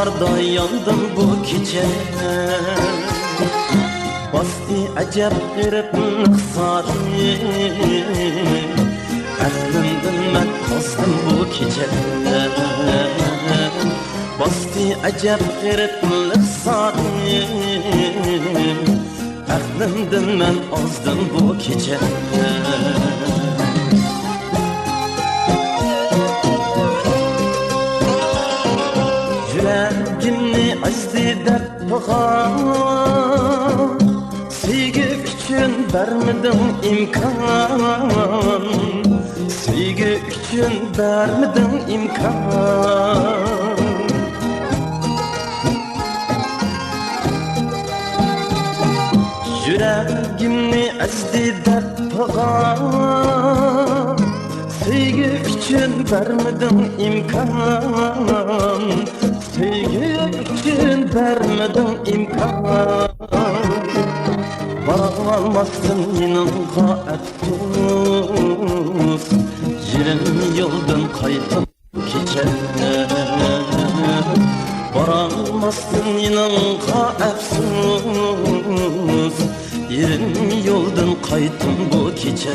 baharda yandım bu gece. Bastı acep gariplik sarı, aklımdan ben kazdım bu gece. Bastı acep gariplik sarı, aklımdan ben azdım bu gece. Yüreğimni azdı dert bağım, sevgi üçün vermedim imkan, sevgi üçün vermedim imkan. Yüreğimni azdı dert bağım, sevgi üçün vermedim imkan, sevgi için vermedim imkan. Bağlanmasın yanımga efsus, yerim yoldan kaydım gece. Bağlanmasın yanımga efsus, yerim yoldan kaydım bu gece.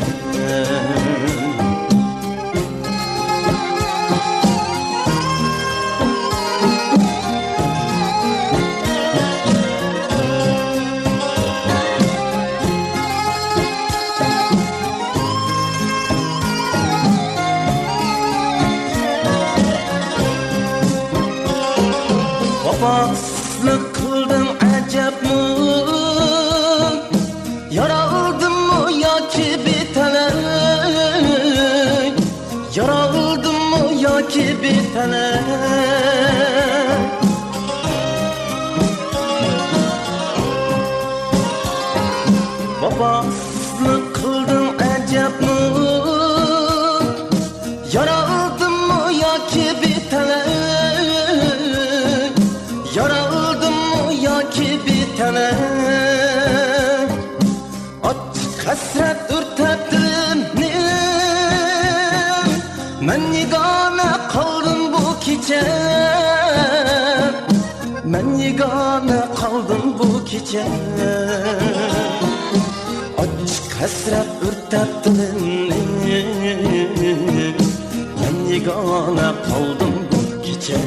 Vefasızlık kıldım acep mi? Yaraldım mı ya ki bitene? Yaraldım mı ya ki bitene? Vefasızlık kıldım acep mi? Yaraldım mı ya ki bitene? Yaraldım mı ya ki bitene? Açık hasret ürtettiğini, men yegane kaldım bu gece. Men yegane kaldım bu gece. Açık hasret ürtettiğini, men yegane kaldım bu gece.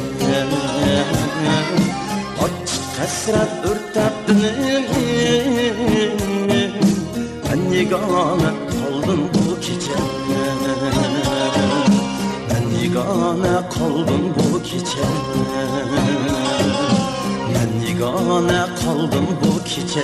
Açık hasret ürtettiğini, ben yegane kaldım bu gece. Ben yegane kaldım bu gece. Ben yegane kaldım bu gece.